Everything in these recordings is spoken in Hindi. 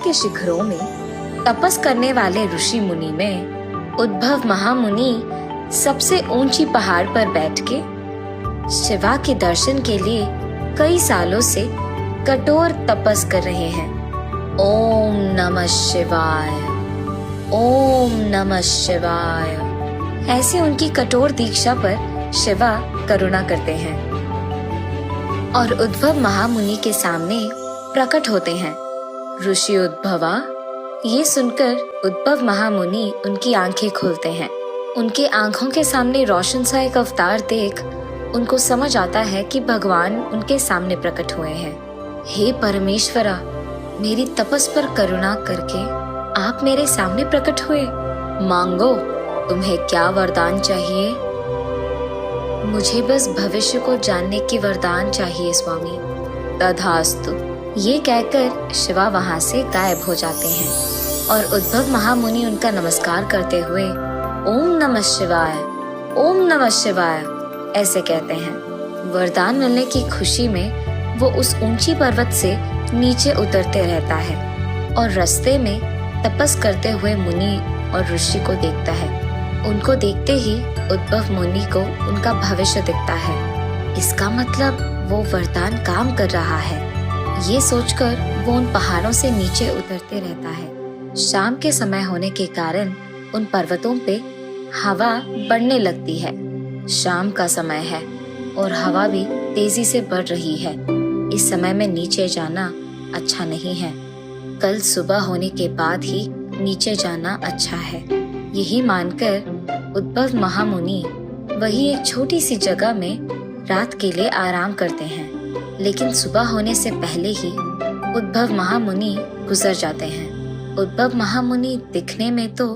के शिखरों में तपस करने वाले ऋषि मुनि में उद्भव महामुनि सबसे ऊंची पहाड़ पर बैठ के शिवा के दर्शन के लिए कई सालों से कठोर तपस कर रहे हैं। ओम नमः शिवाय, ओम नमः शिवाय। ऐसी उनकी कठोर दीक्षा पर शिवा करुणा करते हैं और उद्भव महामुनि के सामने प्रकट होते हैं। ऋषि उद्भवा, ये सुनकर उद्भव महामुनि उनकी आंखें खोलते हैं। उनके आंखों के सामने रोशन सा एक अवतार देख उनको समझ आता है कि भगवान उनके सामने प्रकट हुए हैं। हे परमेश्वरा, मेरी तपस पर करुणा करके आप मेरे सामने प्रकट हुए। मांगो, तुम्हें क्या वरदान चाहिए? मुझे बस भविष्य को जानने की वरदान चाहिए स्वामी। तथास्तु। ये कहकर शिवा वहां से गायब हो जाते हैं और उद्भव महामुनि उनका नमस्कार करते हुए ओम नमः शिवाय, ओम नमः शिवाय ऐसे कहते हैं। वरदान मिलने की खुशी में वो उस ऊंची पर्वत से नीचे उतरते रहता है और रास्ते में तपस करते हुए मुनि और ऋषि को देखता है। उनको देखते ही उद्भव मुनि को उनका भविष्य दिखता है। इसका मतलब वो वरदान काम कर रहा है। ये सोचकर वो उन पहाड़ों से नीचे उतरते रहता है। शाम के समय होने के कारण उन पर्वतों पे हवा बढ़ने लगती है। शाम का समय है और हवा भी तेजी से बढ़ रही है। इस समय में नीचे जाना अच्छा नहीं है। कल सुबह होने के बाद ही नीचे जाना अच्छा है। यही मानकर उद्भव महामुनि वही एक छोटी सी जगह में रात के लिए आराम करते हैं। लेकिन सुबह होने से पहले ही उद्भव महामुनि गुजर जाते हैं। उद्भव महामुनि दिखने में तो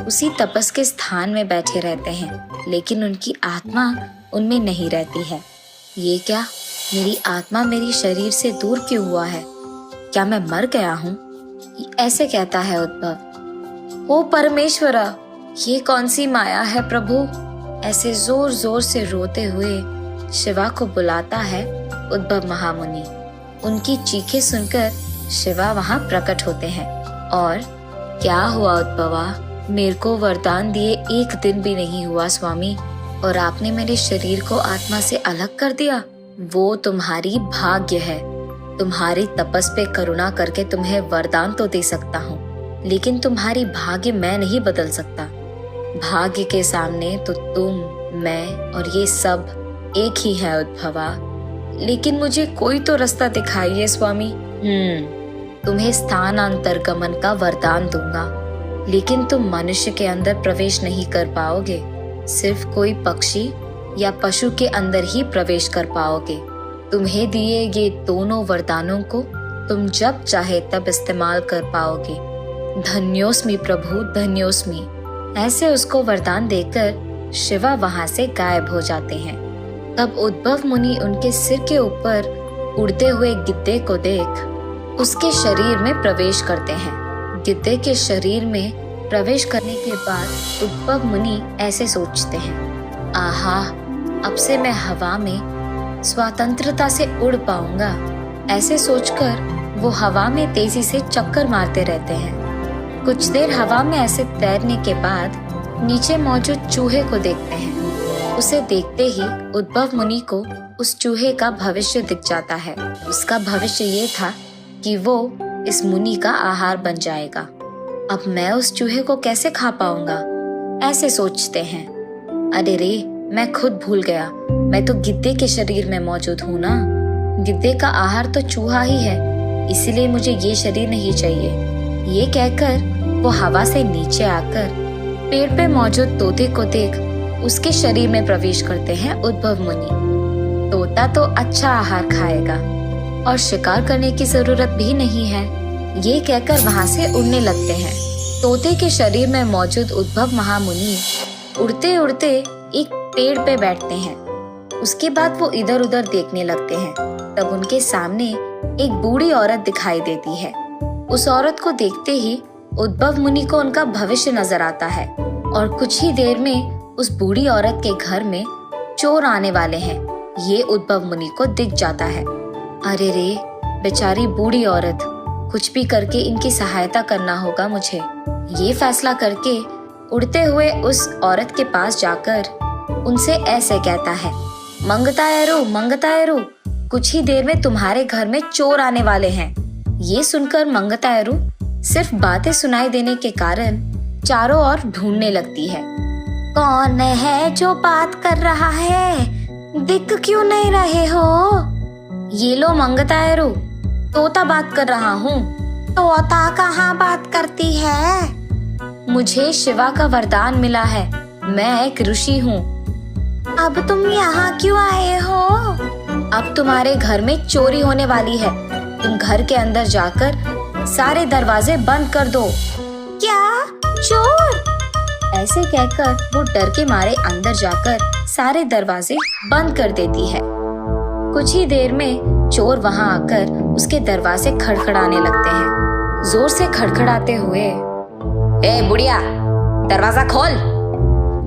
उसी तपस के स्थान में बैठे रहते हैं, लेकिन उनकी आत्मा उनमें नहीं रहती है। ये क्या, मेरी आत्मा मेरी शरीर से दूर क्यों हुआ है? क्या मैं मर गया हूँ? ऐसे कहता है उद्भव। ओ परमेश्वरा, ये कौन सी माया है प्रभु? ऐसे जोर जोर से रोते हुए शिवा को बुलाता है उद्भव महामुनि। उनकी चीखें सुनकर शिवा वहां प्रकट होते हैं और क्या हुआ उद्भवा? मेरे को वरदान दिए एक दिन भी नहीं हुआ स्वामी, और आपने मेरे शरीर को आत्मा से अलग कर दिया। वो तुम्हारी भाग्य है। तुम्हारी तपस पे करुणा करके तुम्हें वरदान तो दे सकता हूँ, लेकिन तुम्हारी भाग्य मैं नहीं बदल सकता। भाग्य के सामने तो तुम, मैं और ये सब एक ही है उद्भवा। लेकिन मुझे कोई तो रास्ता दिखाइए स्वामी। तुम्हें स्थानांतरगमन का वरदान दूंगा, लेकिन तुम मनुष्य के अंदर प्रवेश नहीं कर पाओगे। सिर्फ कोई पक्षी या पशु के अंदर ही प्रवेश कर पाओगे। तुम्हें दिए ये दोनों वरदानों को तुम जब चाहे तब इस्तेमाल कर पाओगे। धन्योस्मि प्रभु, धन्योस्मि। ऐसे उसको वरदान देकर शिवा वहां से गायब हो जाते हैं। तब उद्भव मुनि उनके सिर के ऊपर उड़ते हुए गिद्धे को देख उसके शरीर में प्रवेश करते हैं। गिद्धे के शरीर में प्रवेश करने के बाद उद्भव मुनि ऐसे सोचते हैं, आहा, अब से मैं हवा में स्वतंत्रता से उड़ पाऊंगा। ऐसे सोचकर वो हवा में तेजी से चक्कर मारते रहते हैं। कुछ देर हवा में ऐसे तैरने के बाद नीचे मौजूद चूहे को देखते हैं। उसे देखते ही उद्भव मुनि को उस चूहे का भविष्य दिख जाता है। उसका भविष्य ये था कि वो इस मुनि का आहार बन जाएगा। अब मैं उस चूहे को कैसे खा पाऊंगा? ऐसे सोचते हैं। अरे रे, मैं खुद भूल गया, मैं तो गिद्धे के शरीर में मौजूद हूँ ना। गिद्धे का आहार तो चूहा ही है, इसलिए मुझे ये शरीर नहीं चाहिए। ये कहकर वो हवा से नीचे आकर पेड़ पे मौजूद तोते को देख उसके शरीर में प्रवेश करते हैं उद्भव मुनि। तोता तो अच्छा आहार खाएगा और शिकार करने की जरूरत भी नहीं है। ये कहकर वहां से उड़ने लगते हैं। तोते के शरीर में मौजूद उद्भव महामुनि उड़ते उड़ते एक पेड़ पे बैठते हैं। उसके बाद वो इधर उधर देखने लगते हैं। तब उनके सामने एक बूढ़ी औरत दिखाई देती है। उस औरत को देखते ही उद्भव मुनि को उनका भविष्य नजर आता है और कुछ ही देर में उस बूढ़ी औरत के घर में चोर आने वाले हैं। ये उद्भव मुनि को दिख जाता है। अरे रे, बेचारी बूढ़ी औरत, कुछ भी करके इनकी सहायता करना होगा मुझे। ये फैसला करके उड़ते हुए उस औरत के पास जाकर उनसे ऐसे कहता है, मंगतायरू, कुछ ही देर में तुम्हारे घर में चोर आने वाले हैं। ये सुनकर मंगतायरू सिर्फ बातें सुनाई देने के कारण चारों ओर ढूंढने लगती है। कौन है जो बात कर रहा है? दिख क्यों नहीं रहे हो? ये लो मंगतायरू, तोता बात कर रहा हूँ। तोता कहाँ बात करती है? मुझे शिवा का वरदान मिला है, मैं एक ऋषि हूँ। अब तुम यहाँ क्यों आए हो? अब तुम्हारे घर में चोरी होने वाली है, तुम घर के अंदर जाकर सारे दरवाजे बंद कर दो। क्या? चोर? ऐसे कहकर वो डर के मारे अंदर जाकर सारे दरवाजे बंद कर देती है। कुछ ही देर में चोर वहां आकर उसके दरवाजे खड़खड़ाने लगते हैं, जोर से खड़खड़ाते हुए, ए बुढ़िया, दरवाजा खोल,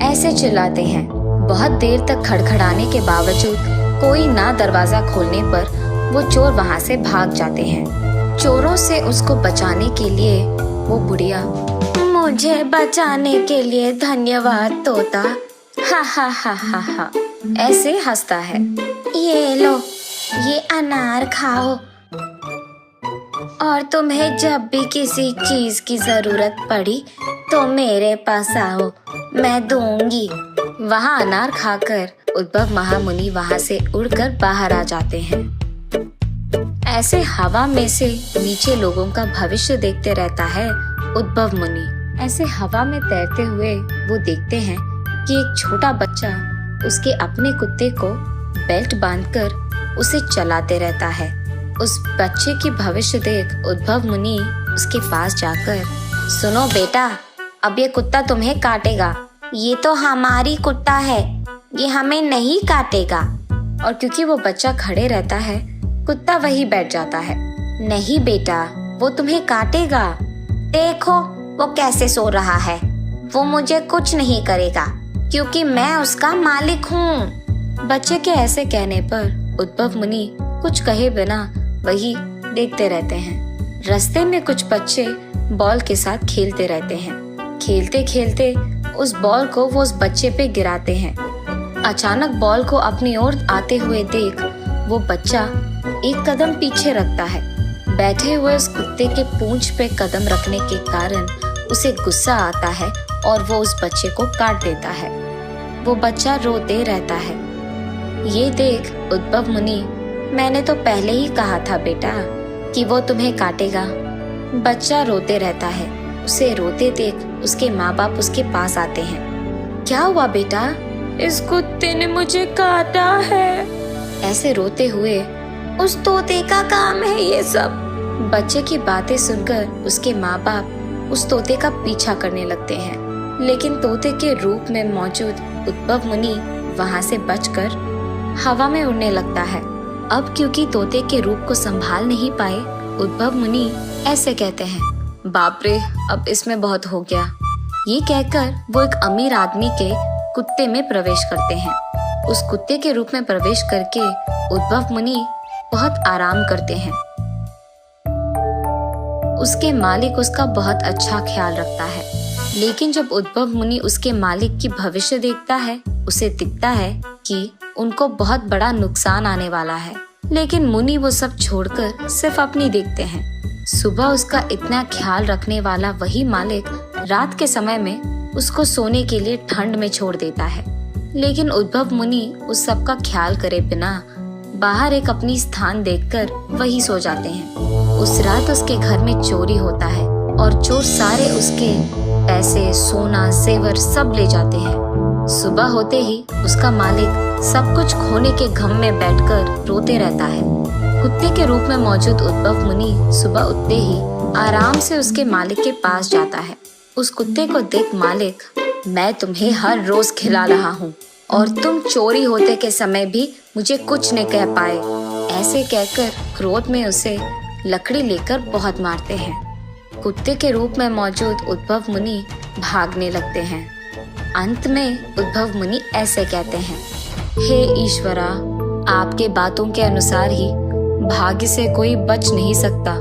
ऐसे चिल्लाते हैं। बहुत देर तक खड़खड़ाने के बावजूद कोई ना दरवाजा खोलने पर वो चोर वहां से भाग जाते हैं। चोरों से उसको बचाने के लिए वो बुढ़िया, मुझे बचाने के लिए धन्यवाद तोता, हा हा हा हा हा, ऐसे हंसता है। ये लो, ये अनार खाओ, और तुम्हें जब भी किसी चीज की जरूरत पड़ी तो मेरे पास आओ, मैं दूंगी। वहाँ अनार खाकर उद्भव महामुनि वहाँ से उड़कर बाहर आ जाते हैं। ऐसे हवा में से नीचे लोगों का भविष्य देखते रहता है उद्भव मुनि। ऐसे हवा में तैरते हुए वो देखते हैं कि एक छोटा बच्चा उसके अपने कुत्ते को बेल्ट बांधकर उसे चलाते रहता है। उस बच्चे की भविष्य देख उद्भव मुनि उसके पास जाकर, सुनो बेटा, अब ये कुत्ता तुम्हें काटेगा। ये तो हमारी कुत्ता है, ये हमें नहीं काटेगा। और क्योंकि वो बच्चा खड़े रहता है, कुत्ता वही बैठ जाता है। नहीं बेटा, वो तुम्हें काटेगा। देखो वो कैसे सो रहा है, वो मुझे कुछ नहीं करेगा क्योंकि मैं उसका मालिक हूँ। बच्चे के ऐसे कहने पर उद्भव मुनि कुछ कहे बिना वही देखते रहते हैं। रास्ते में कुछ बच्चे बॉल के साथ खेलते रहते हैं। खेलते खेलते उस बॉल को वो उस बच्चे पे गिराते हैं। अचानक बॉल को अपनी ओर आते हुए देख वो बच्चा एक कदम पीछे रखता है। बैठे हुए उस कुत्ते के पूंछ पे कदम रखने के कारण उसे गुस्सा आता है और वो उस बच्चे को काट देता है। वो बच्चा रोते रहता है। ये देख उद्भव मुनि, मैंने तो पहले ही कहा था बेटा कि वो तुम्हें काटेगा। बच्चा रोते रहता है। उसे रोते देख उसके माँ बाप उसके पास आते हैं। क्या हुआ बेटा? इस कुत्ते ने मुझे काटा है, ऐसे रोते हुए। उस तोते का काम है ये सब। बच्चे की बातें सुनकर उसके माँ बाप उस तोते का पीछा करने लगते हैं, लेकिन तोते के रूप में मौजूद उद्भव मुनि वहां से बचकर हवा में उड़ने लगता है। अब क्योंकि तोते के रूप को संभाल नहीं पाए, उद्भव मुनि ऐसे कहते हैं, बाप रे, अब इसमें बहुत हो गया। ये कहकर वो एक अमीर आदमी के कुत्ते में प्रवेश करते हैं। उस कुत्ते के रूप में प्रवेश करके उद्भव मुनि बहुत आराम करते हैं। उसके मालिक उसका बहुत अच्छा ख्याल रखता है, लेकिन जब उद्भव मुनि उसके मालिक की भविष्य देखता है, उसे दिखता है कि उनको बहुत बड़ा नुकसान आने वाला है। लेकिन मुनि वो सब छोड़कर सिर्फ अपनी देखते हैं। सुबह उसका इतना ख्याल रखने वाला वही मालिक रात के समय में उसको सोने के लिए ठंड में छोड़ देता है। लेकिन उद्भव मुनि उस सब का ख्याल करे बिना बाहर एक अपनी स्थान देखकर वही सो जाते हैं। उस रात उसके घर में चोरी होता है और चोर सारे उसके पैसे, सोना, जेवर सब ले जाते हैं। सुबह होते ही उसका मालिक सब कुछ खोने के गम में बैठकर रोते रहता है। कुत्ते के रूप में मौजूद उद्भव मुनि सुबह उठते ही आराम से उसके मालिक के पास जाता है। उस कुत्ते को देख मालिक, मैं तुम्हें हर रोज खिला रहा हूँ और तुम चोरी होते के समय भी मुझे कुछ नहीं कह पाए। ऐसे कहकर क्रोध में उसे लकड़ी लेकर बहुत मारते हैं। कुत्ते के रूप में मौजूद उद्भव मुनि भागने लगते हैं। अंत में उद्भव मुनि ऐसे कहते हैं, हे ईश्वरा, आपके बातों के अनुसार ही भाग्य से कोई बच नहीं सकता।